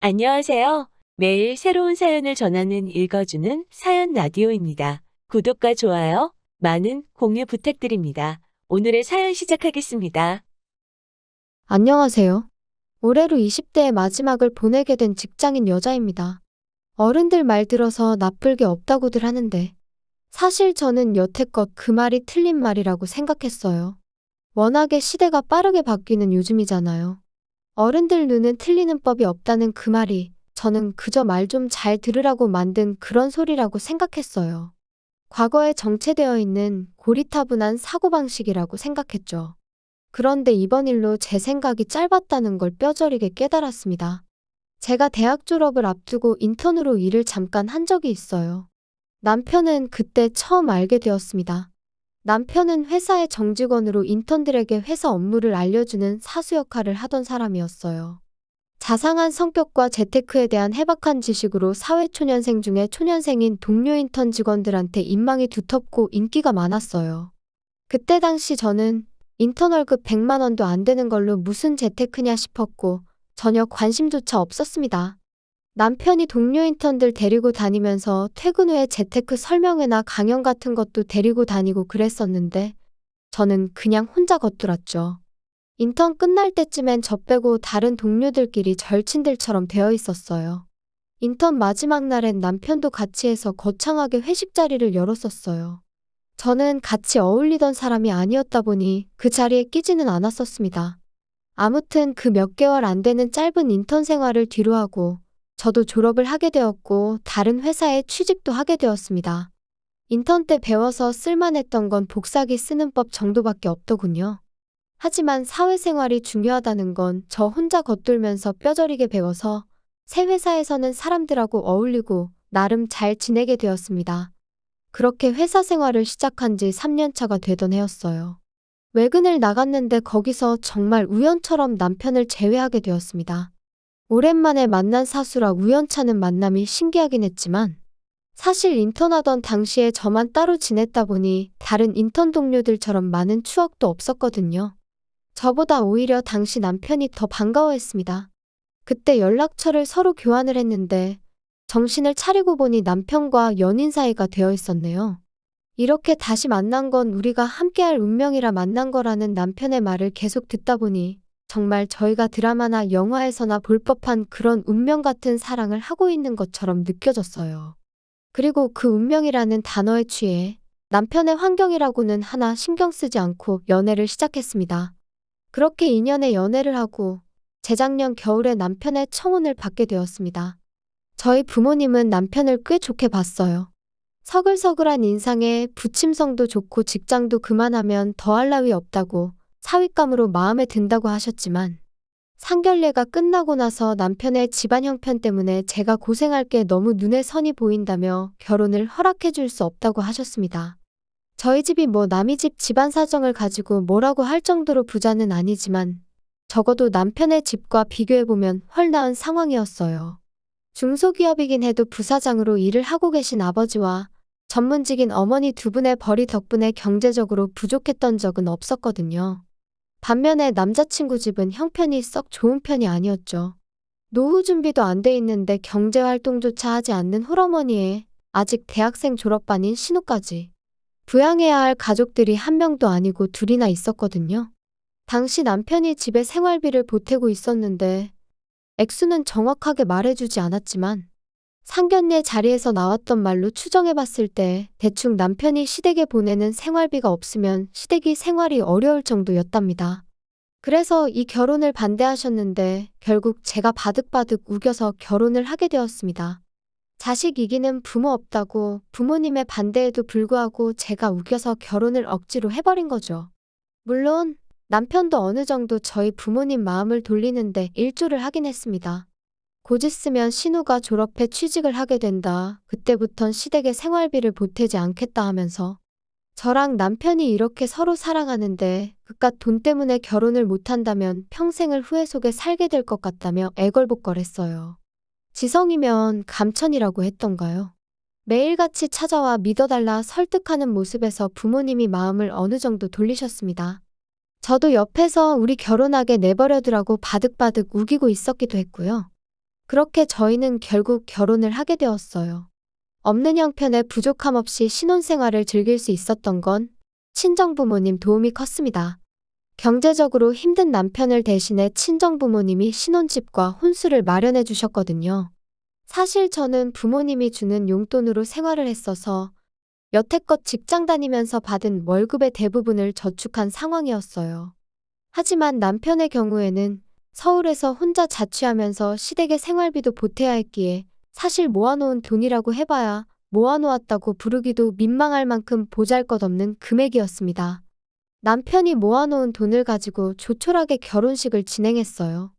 안녕하세요. 매일 새로운 사연을 전하는 읽어주는 사연 라디오입니다. 구독과 좋아요, 많은 공유 부탁드립니다. 오늘의 사연 시작하겠습니다. 안녕하세요. 올해로 20대의 마지막을 보내게 된 직장인 여자입니다. 어른들 말 들어서 나쁠 게 없다고들 하는데, 사실 저는 여태껏 그 말이 틀린 말이라고 생각했어요. 워낙에 시대가 빠르게 바뀌는 요즘이잖아요. 어른들 눈은 틀리는 법이 없다는 그 말이 저는 그저 말 좀 잘 들으라고 만든 그런 소리라고 생각했어요. 과거에 정체되어 있는 고리타분한 사고방식이라고 생각했죠. 그런데 이번 일로 제 생각이 짧았다는 걸 뼈저리게 깨달았습니다. 제가 대학 졸업을 앞두고 인턴으로 일을 잠깐 한 적이 있어요. 남편은 그때 처음 알게 되었습니다. 남편은 회사의 정직원으로 인턴들에게 회사 업무를 알려주는 사수 역할을 하던 사람이었어요. 자상한 성격과 재테크에 대한 해박한 지식으로 사회초년생 중에 초년생인 동료 인턴 직원들한테 인망이 두텁고 인기가 많았어요. 그때 당시 저는 인턴 월급 100만 원도 안 되는 걸로 무슨 재테크냐 싶었고 전혀 관심조차 없었습니다. 남편이 동료 인턴들 데리고 다니면서 퇴근 후에 재테크 설명회나 강연 같은 것도 데리고 다니고 그랬었는데 저는 그냥 혼자 겉돌았죠. 인턴 끝날 때쯤엔 저 빼고 다른 동료들끼리 절친들처럼 되어 있었어요. 인턴 마지막 날엔 남편도 같이 해서 거창하게 회식 자리를 열었었어요. 저는 같이 어울리던 사람이 아니었다 보니 그 자리에 끼지는 않았었습니다. 아무튼 그 몇 개월 안 되는 짧은 인턴 생활을 뒤로하고 저도 졸업을 하게 되었고 다른 회사에 취직도 하게 되었습니다. 인턴 때 배워서 쓸만했던 건 복사기 쓰는 법 정도밖에 없더군요. 하지만 사회생활이 중요하다는 건 저 혼자 겉돌면서 뼈저리게 배워서 새 회사에서는 사람들하고 어울리고 나름 잘 지내게 되었습니다. 그렇게 회사 생활을 시작한 지 3년 차가 되던 해였어요. 외근을 나갔는데 거기서 정말 우연처럼 남편을 재회하게 되었습니다. 오랜만에 만난 사수라 우연찮은 만남이 신기하긴 했지만 사실 인턴하던 당시에 저만 따로 지냈다 보니 다른 인턴 동료들처럼 많은 추억도 없었거든요. 저보다 오히려 당시 남편이 더 반가워했습니다. 그때 연락처를 서로 교환을 했는데 정신을 차리고 보니 남편과 연인 사이가 되어 있었네요. 이렇게 다시 만난 건 우리가 함께할 운명이라 만난 거라는 남편의 말을 계속 듣다 보니 정말 저희가 드라마나 영화에서나 볼 법한 그런 운명 같은 사랑을 하고 있는 것처럼 느껴졌어요. 그리고 그 운명이라는 단어에 취해 남편의 환경이라고는 하나 신경 쓰지 않고 연애를 시작했습니다. 그렇게 2년의 연애를 하고 재작년 겨울에 남편의 청혼을 받게 되었습니다. 저희 부모님은 남편을 꽤 좋게 봤어요. 서글서글한 인상에 부침성도 좋고 직장도 그만하면 더할 나위 없다고 사윗감으로 마음에 든다고 하셨지만 상견례가 끝나고 나서 남편의 집안 형편 때문에 제가 고생할 게 너무 눈에 선이 보인다며 결혼을 허락해 줄 수 없다고 하셨습니다. 저희 집이 뭐 남의 집 집안 사정을 가지고 뭐라고 할 정도로 부자는 아니지만 적어도 남편의 집과 비교해보면 헐 나은 상황이었어요. 중소기업이긴 해도 부사장으로 일을 하고 계신 아버지와 전문직인 어머니 두 분의 벌이 덕분에 경제적으로 부족했던 적은 없었거든요. 반면에 남자친구 집은 형편이 썩 좋은 편이 아니었죠. 노후 준비도 안 돼 있는데 경제활동조차 하지 않는 홀어머니에 아직 대학생 졸업반인 신우까지. 부양해야 할 가족들이 한 명도 아니고 둘이나 있었거든요. 당시 남편이 집에 생활비를 보태고 있었는데 액수는 정확하게 말해주지 않았지만 상견례 자리에서 나왔던 말로 추정해봤을 때 대충 남편이 시댁에 보내는 생활비가 없으면 시댁이 생활이 어려울 정도였답니다. 그래서 이 결혼을 반대하셨는데 결국 제가 바득바득 우겨서 결혼을 하게 되었습니다. 자식 이기는 부모 없다고 부모님의 반대에도 불구하고 제가 우겨서 결혼을 억지로 해버린 거죠. 물론 남편도 어느 정도 저희 부모님 마음을 돌리는데 일조를 하긴 했습니다. 곧 있으면 신우가 졸업해 취직을 하게 된다. 그때부턴 시댁에 생활비를 보태지 않겠다 하면서 저랑 남편이 이렇게 서로 사랑하는데 그깟 돈 때문에 결혼을 못한다면 평생을 후회 속에 살게 될 것 같다며 애걸복걸했어요. 지성이면 감천이라고 했던가요? 매일같이 찾아와 믿어달라 설득하는 모습에서 부모님이 마음을 어느 정도 돌리셨습니다. 저도 옆에서 우리 결혼하게 내버려두라고 바득바득 우기고 있었기도 했고요. 그렇게 저희는 결국 결혼을 하게 되었어요. 없는 형편에 부족함 없이 신혼생활을 즐길 수 있었던 건 친정부모님 도움이 컸습니다. 경제적으로 힘든 남편을 대신해 친정부모님이 신혼집과 혼수를 마련해 주셨거든요. 사실 저는 부모님이 주는 용돈으로 생활을 했어서 여태껏 직장 다니면서 받은 월급의 대부분을 저축한 상황이었어요. 하지만 남편의 경우에는 서울에서 혼자 자취하면서 시댁의 생활비도 보태야 했기에 사실 모아놓은 돈이라고 해봐야 모아놓았다고 부르기도 민망할 만큼 보잘것없는 금액이었습니다. 남편이 모아놓은 돈을 가지고 조촐하게 결혼식을 진행했어요.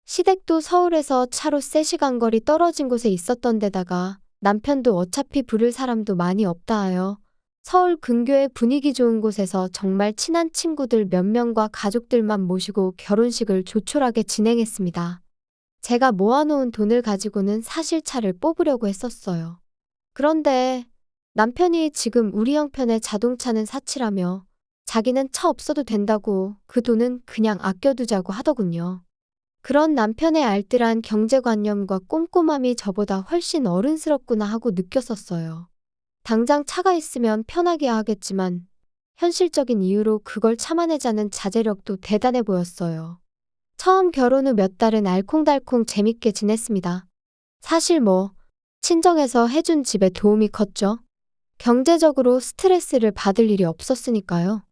시댁도 서울에서 차로 3시간 거리 떨어진 곳에 있었던 데다가 남편도 어차피 부를 사람도 많이 없다 하여 서울 근교의 분위기 좋은 곳에서 정말 친한 친구들 몇 명과 가족들만 모시고 결혼식을 조촐하게 진행했습니다. 제가 모아놓은 돈을 가지고는 사실 차를 뽑으려고 했었어요. 그런데 남편이 지금 우리 형편의 자동차는 사치라며 자기는 차 없어도 된다고 그 돈은 그냥 아껴두자고 하더군요. 그런 남편의 알뜰한 경제관념과 꼼꼼함이 저보다 훨씬 어른스럽구나 하고 느꼈었어요. 당장 차가 있으면 편하게 하겠지만 현실적인 이유로 그걸 참아내자는 자제력도 대단해 보였어요. 처음 결혼 후 몇 달은 알콩달콩 재밌게 지냈습니다. 사실 친정에서 해준 집에 도움이 컸죠. 경제적으로 스트레스를 받을 일이 없었으니까요.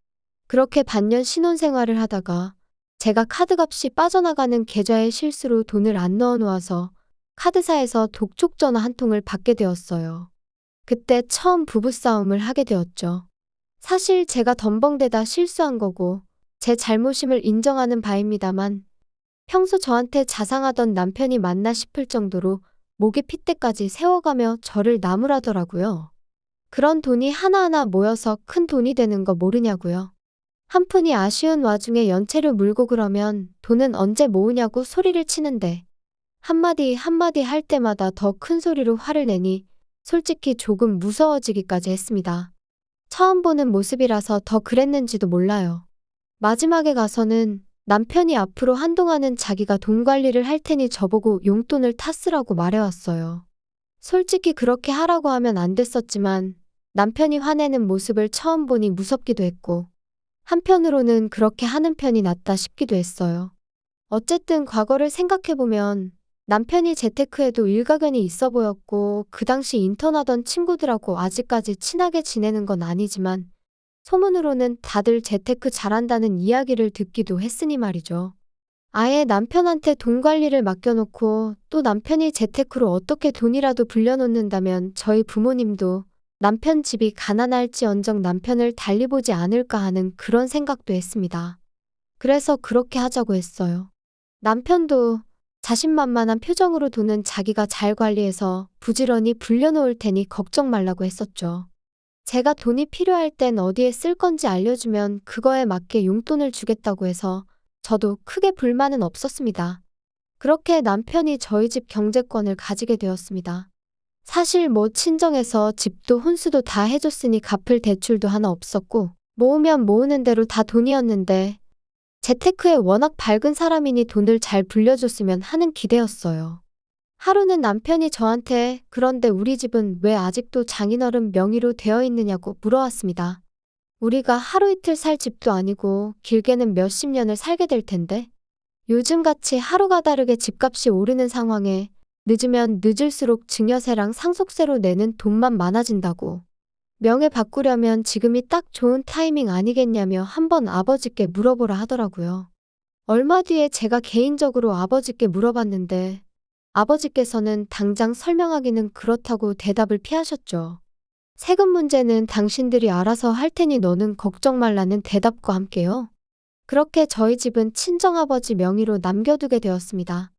그렇게 반년 신혼생활을 하다가 제가 카드값이 빠져나가는 계좌에 실수로 돈을 안 넣어 놓아서 카드사에서 독촉전화 한 통을 받게 되었어요. 그때 처음 부부싸움을 하게 되었죠. 사실 제가 덤벙대다 실수한 거고 제 잘못임을 인정하는 바입니다만 평소 저한테 자상하던 남편이 맞나 싶을 정도로 목에 핏대까지 세워가며 저를 나무라더라고요. 그런 돈이 하나하나 모여서 큰 돈이 되는 거 모르냐고요. 한 푼이 아쉬운 와중에 연체료 물고 그러면 돈은 언제 모으냐고 소리를 치는데 한마디 한마디 할 때마다 더 큰 소리로 화를 내니 솔직히 조금 무서워지기까지 했습니다. 처음 보는 모습이라서 더 그랬는지도 몰라요. 마지막에 가서는 남편이 앞으로 한동안은 자기가 돈 관리를 할 테니 저보고 용돈을 타 쓰라고 말해왔어요. 솔직히 그렇게 하라고 하면 안 됐었지만 남편이 화내는 모습을 처음 보니 무섭기도 했고 한편으로는 그렇게 하는 편이 낫다 싶기도 했어요. 어쨌든 과거를 생각해보면 남편이 재테크에도 일가견이 있어 보였고 그 당시 인턴하던 친구들하고 아직까지 친하게 지내는 건 아니지만 소문으로는 다들 재테크 잘한다는 이야기를 듣기도 했으니 말이죠. 아예 남편한테 돈 관리를 맡겨놓고 또 남편이 재테크로 어떻게 돈이라도 불려놓는다면 저희 부모님도 남편 집이 가난할지언정 남편을 달리 보지 않을까 하는 그런 생각도 했습니다. 그래서 그렇게 하자고 했어요. 남편도 자신만만한 표정으로 돈은 자기가 잘 관리해서 부지런히 불려놓을 테니 걱정 말라고 했었죠. 제가 돈이 필요할 땐 어디에 쓸 건지 알려주면 그거에 맞게 용돈을 주겠다고 해서 저도 크게 불만은 없었습니다. 그렇게 남편이 저희 집 경제권을 가지게 되었습니다. 사실 친정에서 집도 혼수도 다 해줬으니 갚을 대출도 하나 없었고 모으면 모으는 대로 다 돈이었는데 재테크에 워낙 밝은 사람이니 돈을 잘 불려줬으면 하는 기대였어요. 하루는 남편이 저한테 그런데 우리 집은 왜 아직도 장인어른 명의로 되어 있느냐고 물어왔습니다. 우리가 하루 이틀 살 집도 아니고 길게는 몇십 년을 살게 될 텐데 요즘같이 하루가 다르게 집값이 오르는 상황에 늦으면 늦을수록 증여세랑 상속세로 내는 돈만 많아진다고. 명예 바꾸려면 지금이 딱 좋은 타이밍 아니겠냐며 한번 아버지께 물어보라 하더라고요. 얼마 뒤에 제가 개인적으로 아버지께 물어봤는데 아버지께서는 당장 설명하기는 그렇다고 대답을 피하셨죠. 세금 문제는 당신들이 알아서 할 테니 너는 걱정 말라는 대답과 함께요. 그렇게 저희 집은 친정아버지 명의로 남겨두게 되었습니다.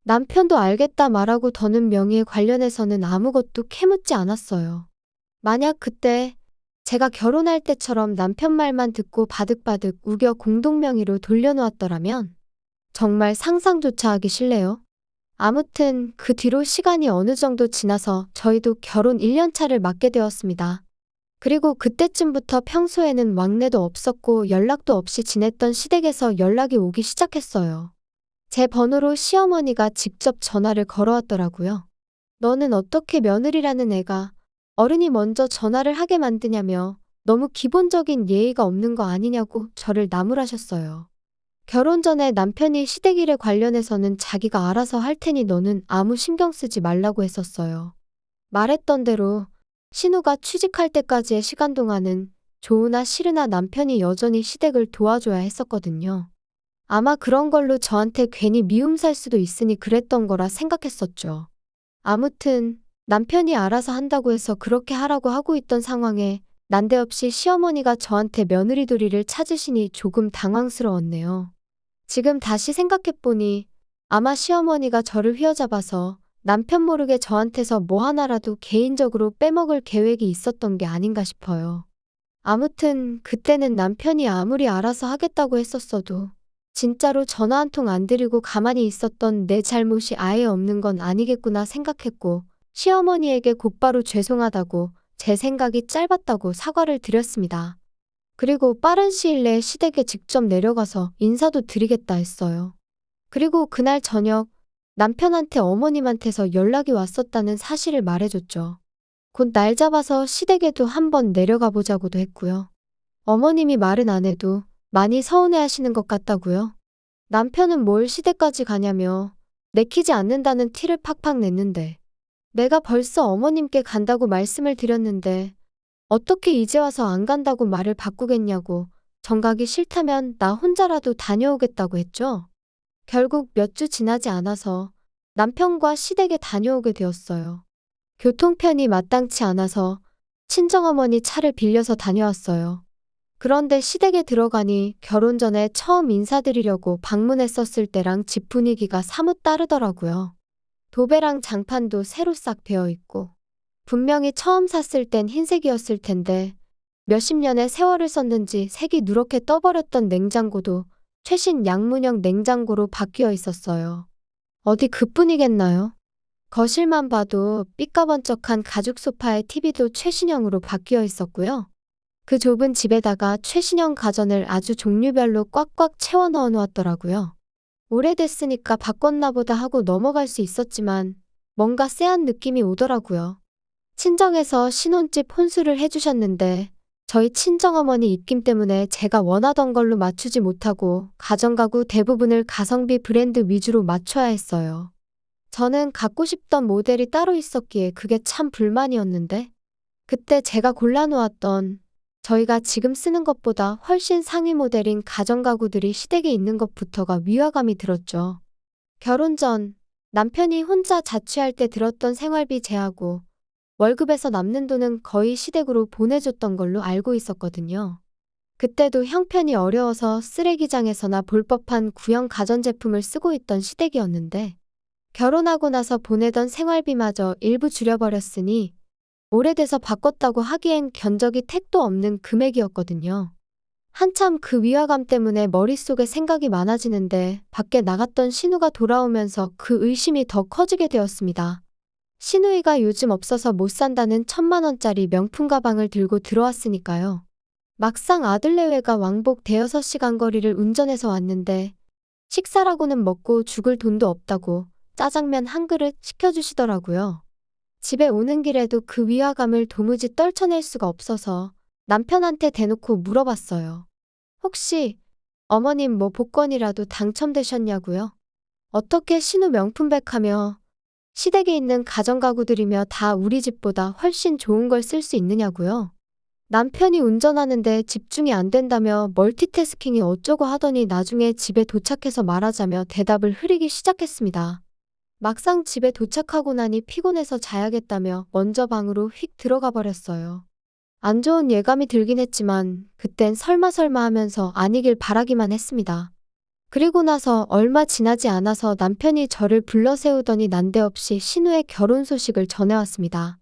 남편도 알겠다 말하고 더는 명의에 관련해서는 아무것도 캐묻지 않았어요. 만약 그때 제가 결혼할 때처럼 남편 말만 듣고 바득바득 우겨 공동명의로 돌려놓았더라면 정말 상상조차 하기 싫네요. 아무튼 그 뒤로 시간이 어느 정도 지나서 저희도 결혼 1년 차를 맞게 되었습니다. 그리고 그때쯤부터 평소에는 왕래도 없었고 연락도 없이 지냈던 시댁에서 연락이 오기 시작했어요. 제 번호로 시어머니가 직접 전화를 걸어왔더라고요. 너는 어떻게 며느리라는 애가 어른이 먼저 전화를 하게 만드냐며 너무 기본적인 예의가 없는 거 아니냐고 저를 나무라셨어요. 결혼 전에 남편이 시댁일에 관련해서는 자기가 알아서 할 테니 너는 아무 신경 쓰지 말라고 했었어요. 말했던 대로 신우가 취직할 때까지의 시간 동안은 좋으나 싫으나 남편이 여전히 시댁을 도와줘야 했었거든요. 아마 그런 걸로 저한테 괜히 미움 살 수도 있으니 그랬던 거라 생각했었죠. 아무튼 남편이 알아서 한다고 해서 그렇게 하라고 하고 있던 상황에 난데없이 시어머니가 저한테 며느리돌이를 찾으시니 조금 당황스러웠네요. 지금 다시 생각해보니 아마 시어머니가 저를 휘어잡아서 남편 모르게 저한테서 뭐 하나라도 개인적으로 빼먹을 계획이 있었던 게 아닌가 싶어요. 아무튼 그때는 남편이 아무리 알아서 하겠다고 했었어도 진짜로 전화 한 통 안 드리고 가만히 있었던 내 잘못이 아예 없는 건 아니겠구나 생각했고 시어머니에게 곧바로 죄송하다고 제 생각이 짧았다고 사과를 드렸습니다. 그리고 빠른 시일 내에 시댁에 직접 내려가서 인사도 드리겠다 했어요. 그리고 그날 저녁 남편한테 어머님한테서 연락이 왔었다는 사실을 말해줬죠. 곧 날 잡아서 시댁에도 한번 내려가 보자고도 했고요. 어머님이 말은 안 해도 많이 서운해하시는 것 같다고요. 남편은 뭘 시댁까지 가냐며 내키지 않는다는 티를 팍팍 냈는데 내가 벌써 어머님께 간다고 말씀을 드렸는데 어떻게 이제 와서 안 간다고 말을 바꾸겠냐고 정가기 싫다면 나 혼자라도 다녀오겠다고 했죠. 결국 몇 주 지나지 않아서 남편과 시댁에 다녀오게 되었어요. 교통편이 마땅치 않아서 친정어머니 차를 빌려서 다녀왔어요. 그런데 시댁에 들어가니 결혼 전에 처음 인사드리려고 방문했었을 때랑 집 분위기가 사뭇 다르더라고요. 도배랑 장판도 새로 싹 되어 있고 분명히 처음 샀을 땐 흰색이었을 텐데 몇십 년의 세월을 썼는지 색이 누렇게 떠버렸던 냉장고도 최신 양문형 냉장고로 바뀌어 있었어요. 어디 그뿐이겠나요? 거실만 봐도 삐까번쩍한 가죽 소파에 TV도 최신형으로 바뀌어 있었고요. 그 좁은 집에다가 최신형 가전을 아주 종류별로 꽉꽉 채워 넣어 놓았더라고요. 오래됐으니까 바꿨나 보다 하고 넘어갈 수 있었지만 뭔가 쎄한 느낌이 오더라고요. 친정에서 신혼집 혼수를 해주셨는데 저희 친정어머니 입김 때문에 제가 원하던 걸로 맞추지 못하고 가전가구 대부분을 가성비 브랜드 위주로 맞춰야 했어요. 저는 갖고 싶던 모델이 따로 있었기에 그게 참 불만이었는데 그때 제가 골라놓았던 저희가 지금 쓰는 것보다 훨씬 상위 모델인 가전가구들이 시댁에 있는 것부터가 위화감이 들었죠. 결혼 전 남편이 혼자 자취할 때 들었던 생활비 제하고 월급에서 남는 돈은 거의 시댁으로 보내줬던 걸로 알고 있었거든요. 그때도 형편이 어려워서 쓰레기장에서나 볼 법한 구형 가전제품을 쓰고 있던 시댁이었는데 결혼하고 나서 보내던 생활비마저 일부 줄여버렸으니 오래돼서 바꿨다고 하기엔 견적이 택도 없는 금액이었거든요. 한참 그 위화감 때문에 머릿속에 생각이 많아지는데 밖에 나갔던 신우가 돌아오면서 그 의심이 더 커지게 되었습니다. 신우이가 요즘 없어서 못 산다는 1,000만 원짜리 명품 가방을 들고 들어왔으니까요. 막상 아들 내외가 왕복 대여섯 시간 거리를 운전해서 왔는데 식사라고는 먹고 죽을 돈도 없다고 짜장면 한 그릇 시켜주시더라고요. 집에 오는 길에도 그 위화감을 도무지 떨쳐낼 수가 없어서 남편한테 대놓고 물어봤어요. 혹시 어머님 뭐 복권이라도 당첨되셨냐고요? 어떻게 신우 명품백하며 시댁에 있는 가전가구들이며 다 우리 집보다 훨씬 좋은 걸 쓸 수 있느냐고요? 남편이 운전하는데 집중이 안 된다며 멀티태스킹이 어쩌고 하더니 나중에 집에 도착해서 말하자며 대답을 흐리기 시작했습니다. 막상 집에 도착하고 나니 피곤해서 자야겠다며 먼저 방으로 휙 들어가 버렸어요. 안 좋은 예감이 들긴 했지만 그땐 설마 하면서 아니길 바라기만 했습니다. 그리고 나서 얼마 지나지 않아서 남편이 저를 불러 세우더니 난데없이 신우의 결혼 소식을 전해왔습니다.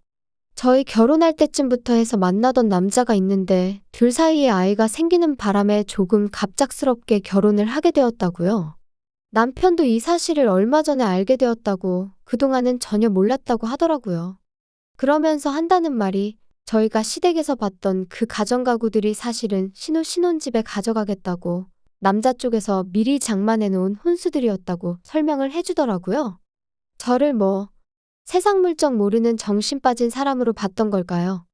저희 결혼할 때쯤부터 해서 만나던 남자가 있는데 둘 사이에 아이가 생기는 바람에 조금 갑작스럽게 결혼을 하게 되었다고요. 남편도 이 사실을 얼마 전에 알게 되었다고 그동안은 전혀 몰랐다고 하더라고요. 그러면서 한다는 말이 저희가 시댁에서 봤던 그 가전가구들이 사실은 신우 신혼집에 가져가겠다고 남자 쪽에서 미리 장만해 놓은 혼수들이었다고 설명을 해주더라고요. 저를 세상 물정 모르는 정신 빠진 사람으로 봤던 걸까요?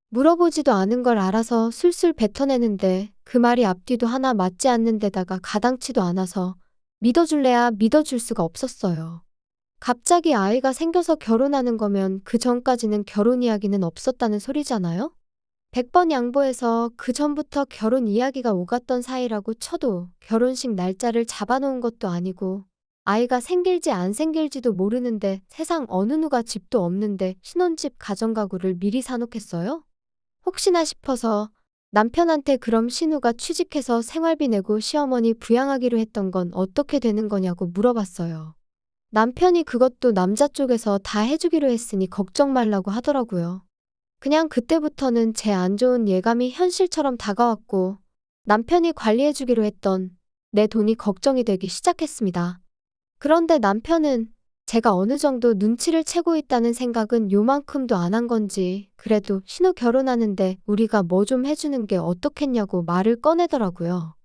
물어보지도 않은 걸 알아서 술술 뱉어내는데 그 말이 앞뒤도 하나 맞지 않는 데다가 가당치도 않아서 믿어줄래야 믿어줄 수가 없었어요. 갑자기 아이가 생겨서 결혼하는 거면 그 전까지는 결혼 이야기는 없었다는 소리잖아요? 100번 양보해서 그 전부터 결혼 이야기가 오갔던 사이라고 쳐도 결혼식 날짜를 잡아놓은 것도 아니고 아이가 생길지 안 생길지도 모르는데 세상 어느 누가 집도 없는데 신혼집 가정가구를 미리 사놓겠어요? 혹시나 싶어서 남편한테 그럼 신우가 취직해서 생활비 내고 시어머니 부양하기로 했던 건 어떻게 되는 거냐고 물어봤어요. 남편이 그것도 남자 쪽에서 다 해주기로 했으니 걱정 말라고 하더라고요. 그냥 그때부터는 제 안 좋은 예감이 현실처럼 다가왔고 남편이 관리해주기로 했던 내 돈이 걱정이 되기 시작했습니다. 그런데 남편은 제가 어느 정도 눈치를 채고 있다는 생각은 요만큼도 안 한 건지 그래도 신우 결혼하는데 우리가 뭐 좀 해주는 게 어떻겠냐고 말을 꺼내더라고요.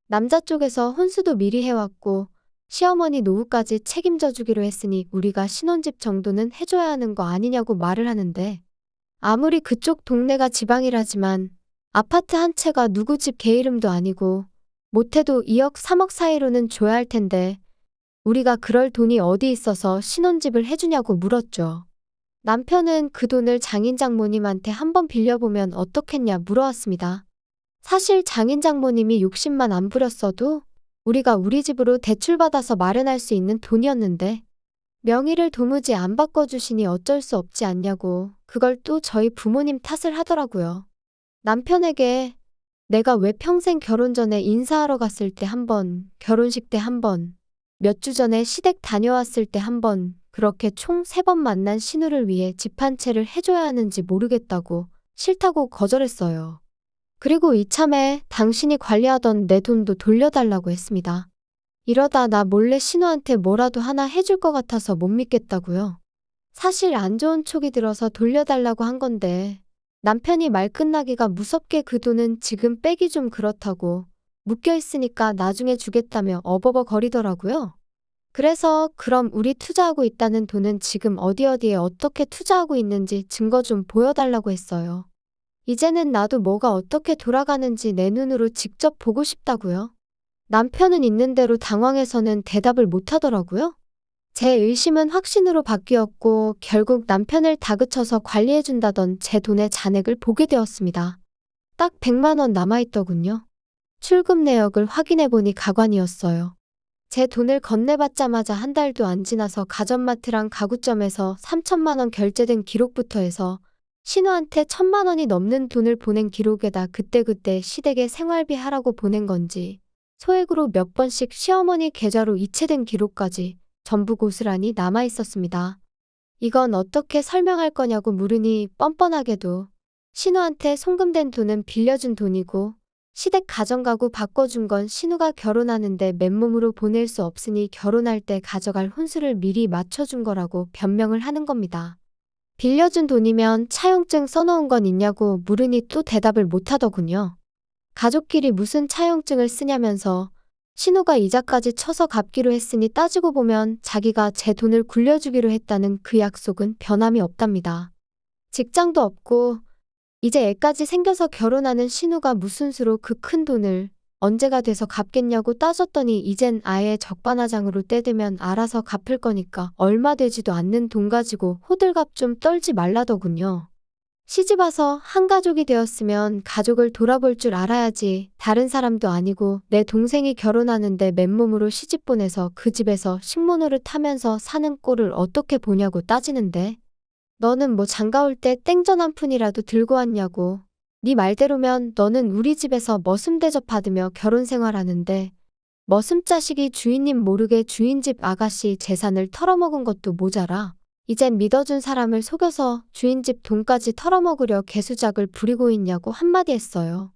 남자 쪽에서 혼수도 미리 해왔고 시어머니 노후까지 책임져 주기로 했으니 우리가 신혼집 정도는 해줘야 하는 거 아니냐고 말을 하는데 아무리 그쪽 동네가 지방이라지만 아파트 한 채가 누구 집 개 이름도 아니고 못해도 2억 3억 사이로는 줘야 할 텐데 우리가 그럴 돈이 어디 있어서 신혼집을 해주냐고 물었죠. 남편은 그 돈을 장인 장모님한테 한번 빌려보면 어떻겠냐 물어왔습니다. 사실 장인 장모님이 욕심만 안 부렸어도 우리가 우리 집으로 대출받아서 마련할 수 있는 돈이었는데 명의를 도무지 안 바꿔주시니 어쩔 수 없지 않냐고 그걸 또 저희 부모님 탓을 하더라고요. 남편에게 내가 왜 평생 결혼 전에 인사하러 갔을 때 한 번, 결혼식 때 한 번, 몇 주 전에 시댁 다녀왔을 때 한 번, 그렇게 총 3번 만난 신우를 위해 집 한 채를 해줘야 하는지 모르겠다고 싫다고 거절했어요. 그리고 이참에 당신이 관리하던 내 돈도 돌려달라고 했습니다. 이러다 나 몰래 신우한테 뭐라도 하나 해줄 것 같아서 못 믿겠다고요. 사실 안 좋은 촉이 들어서 돌려달라고 한 건데 남편이 말 끝나기가 무섭게 그 돈은 지금 빼기 좀 그렇다고 묶여있으니까 나중에 주겠다며 어버버거리더라고요. 그래서 그럼 우리 투자하고 있다는 돈은 지금 어디에 어떻게 투자하고 있는지 증거 좀 보여달라고 했어요. 이제는 나도 뭐가 어떻게 돌아가는지 내 눈으로 직접 보고 싶다고요. 남편은 있는 대로 당황해서는 대답을 못하더라고요. 제 의심은 확신으로 바뀌었고 결국 남편을 다그쳐서 관리해준다던 제 돈의 잔액을 보게 되었습니다. 딱 100만 원 남아있더군요. 출금 내역을 확인해보니 가관이었어요. 제 돈을 건네받자마자 한 달도 안 지나서 가전마트랑 가구점에서 3천만 원 결제된 기록부터 해서 신우한테 1,000만 원이 넘는 돈을 보낸 기록에다 그때그때 시댁에 생활비 하라고 보낸 건지 소액으로 몇 번씩 시어머니 계좌로 이체된 기록까지 전부 고스란히 남아있었습니다. 이건 어떻게 설명할 거냐고 물으니 뻔뻔하게도 신우한테 송금된 돈은 빌려준 돈이고 시댁 가정가구 바꿔준 건 신우가 결혼하는데 맨몸으로 보낼 수 없으니 결혼할 때 가져갈 혼수를 미리 맞춰준 거라고 변명을 하는 겁니다. 빌려준 돈이면 차용증 써놓은 건 있냐고 물으니 또 대답을 못하더군요. 가족끼리 무슨 차용증을 쓰냐면서 신우가 이자까지 쳐서 갚기로 했으니 따지고 보면 자기가 제 돈을 굴려주기로 했다는 그 약속은 변함이 없답니다. 직장도 없고 이제 애까지 생겨서 결혼하는 신우가 무슨 수로 그 큰 돈을 언제가 돼서 갚겠냐고 따졌더니 이젠 아예 적반하장으로 떼대면 알아서 갚을 거니까 얼마 되지도 않는 돈 가지고 호들갑 좀 떨지 말라더군요. 시집와서 한 가족이 되었으면 가족을 돌아볼 줄 알아야지. 다른 사람도 아니고 내 동생이 결혼하는데 맨몸으로 시집 보내서 그 집에서 식모노를 타면서 사는 꼴을 어떻게 보냐고 따지는데 너는 뭐 장가올 때 땡전 한 푼이라도 들고 왔냐고. 네 말대로면 너는 우리 집에서 머슴 대접 받으며 결혼 생활하는데 머슴 자식이 주인님 모르게 주인집 아가씨 재산을 털어먹은 것도 모자라. 이젠 믿어준 사람을 속여서 주인집 돈까지 털어먹으려 개수작을 부리고 있냐고 한마디 했어요.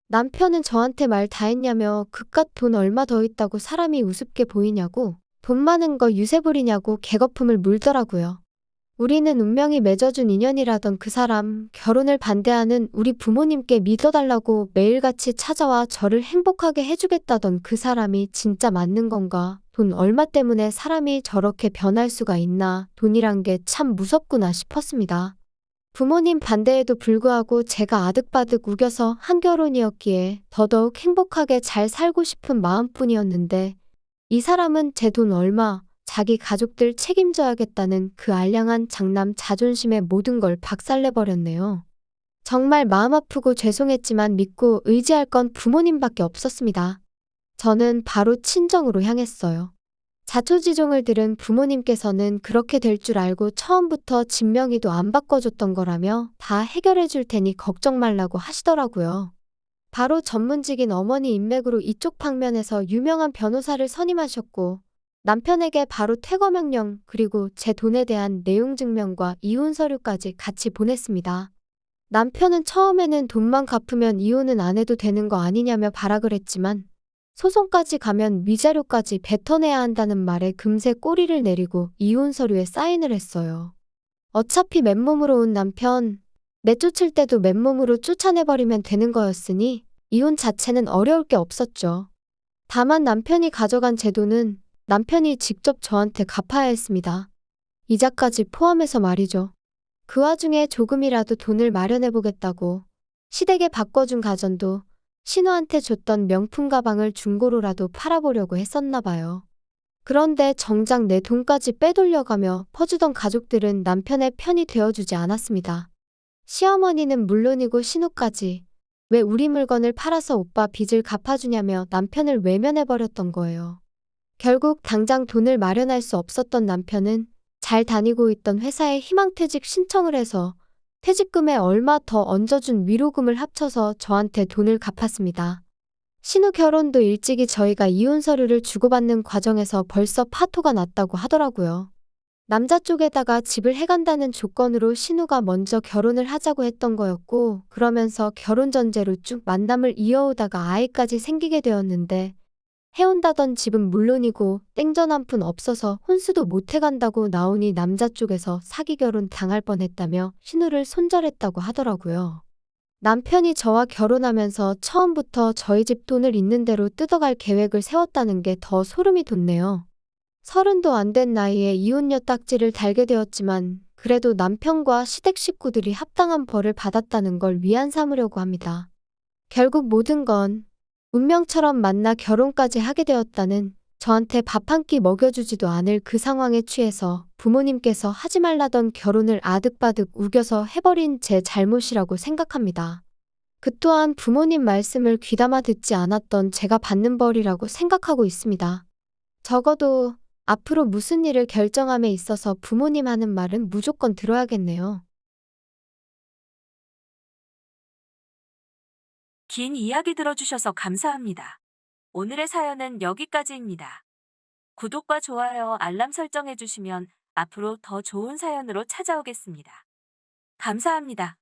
남편은 저한테 말 다 했냐며 그깟 돈 얼마 더 있다고 사람이 우습게 보이냐고 돈 많은 거 유세 부리냐고 개거품을 물더라고요. 우리는 운명이 맺어준 인연이라던 그 사람, 결혼을 반대하는 우리 부모님께 믿어달라고 매일같이 찾아와 저를 행복하게 해주겠다던 그 사람이 진짜 맞는 건가? 돈 얼마 때문에 사람이 저렇게 변할 수가 있나? 돈이란 게 참 무섭구나 싶었습니다. 부모님 반대에도 불구하고 제가 아득바득 우겨서 한 결혼이었기에 더더욱 행복하게 잘 살고 싶은 마음뿐이었는데 이 사람은 제 돈 얼마, 자기 가족들 책임져야겠다는 그 알량한 장남 자존심에 모든 걸 박살내버렸네요. 정말 마음 아프고 죄송했지만 믿고 의지할 건 부모님밖에 없었습니다. 저는 바로 친정으로 향했어요. 자초지종을 들은 부모님께서는 그렇게 될 줄 알고 처음부터 진명이도 안 바꿔줬던 거라며 다 해결해 줄 테니 걱정 말라고 하시더라고요. 바로 전문직인 어머니 인맥으로 이쪽 방면에서 유명한 변호사를 선임하셨고 남편에게 바로 퇴거 명령 그리고 제 돈에 대한 내용 증명과 이혼 서류까지 같이 보냈습니다. 남편은 처음에는 돈만 갚으면 이혼은 안 해도 되는 거 아니냐며 발악을 했지만 소송까지 가면 위자료까지 뱉어내야 한다는 말에 금세 꼬리를 내리고 이혼 서류에 사인을 했어요. 어차피 맨몸으로 온 남편, 내쫓을 때도 맨몸으로 쫓아내버리면 되는 거였으니 이혼 자체는 어려울 게 없었죠. 다만 남편이 가져간 제 돈은 남편이 직접 저한테 갚아야 했습니다. 이자까지 포함해서 말이죠. 그 와중에 조금이라도 돈을 마련해보겠다고 시댁에 바꿔준 가전도 신우한테 줬던 명품 가방을 중고로라도 팔아보려고 했었나 봐요. 그런데 정작 내 돈까지 빼돌려가며 퍼주던 가족들은 남편의 편이 되어주지 않았습니다. 시어머니는 물론이고 신우까지 왜 우리 물건을 팔아서 오빠 빚을 갚아주냐며 남편을 외면해버렸던 거예요. 결국 당장 돈을 마련할 수 없었던 남편은 잘 다니고 있던 회사에 희망퇴직 신청을 해서 퇴직금에 얼마 더 얹어준 위로금을 합쳐서 저한테 돈을 갚았습니다. 신우 결혼도 일찍이 저희가 이혼 서류를 주고받는 과정에서 벌써 파토가 났다고 하더라고요. 남자 쪽에다가 집을 해간다는 조건으로 신우가 먼저 결혼을 하자고 했던 거였고 그러면서 결혼 전제로 쭉 만남을 이어오다가 아이까지 생기게 되었는데 해온다던 집은 물론이고 땡전 한 푼 없어서 혼수도 못 해간다고 나오니 남자 쪽에서 사기 결혼 당할 뻔했다며 신우를 손절했다고 하더라고요. 남편이 저와 결혼하면서 처음부터 저희 집 돈을 있는 대로 뜯어갈 계획을 세웠다는 게 더 소름이 돋네요. 30도 안 된 나이에 이혼녀 딱지를 달게 되었지만 그래도 남편과 시댁 식구들이 합당한 벌을 받았다는 걸 위안 삼으려고 합니다. 결국 모든 건 운명처럼 만나 결혼까지 하게 되었다는 저한테 밥 한 끼 먹여주지도 않을 그 상황에 취해서 부모님께서 하지 말라던 결혼을 아득바득 우겨서 해버린 제 잘못이라고 생각합니다. 그 또한 부모님 말씀을 귀담아 듣지 않았던 제가 받는 벌이라고 생각하고 있습니다. 적어도 앞으로 무슨 일을 결정함에 있어서 부모님 하는 말은 무조건 들어야겠네요. 긴 이야기 들어주셔서 감사합니다. 오늘의 사연은 여기까지입니다. 구독과 좋아요, 알람 설정해주시면 앞으로 더 좋은 사연으로 찾아오겠습니다. 감사합니다.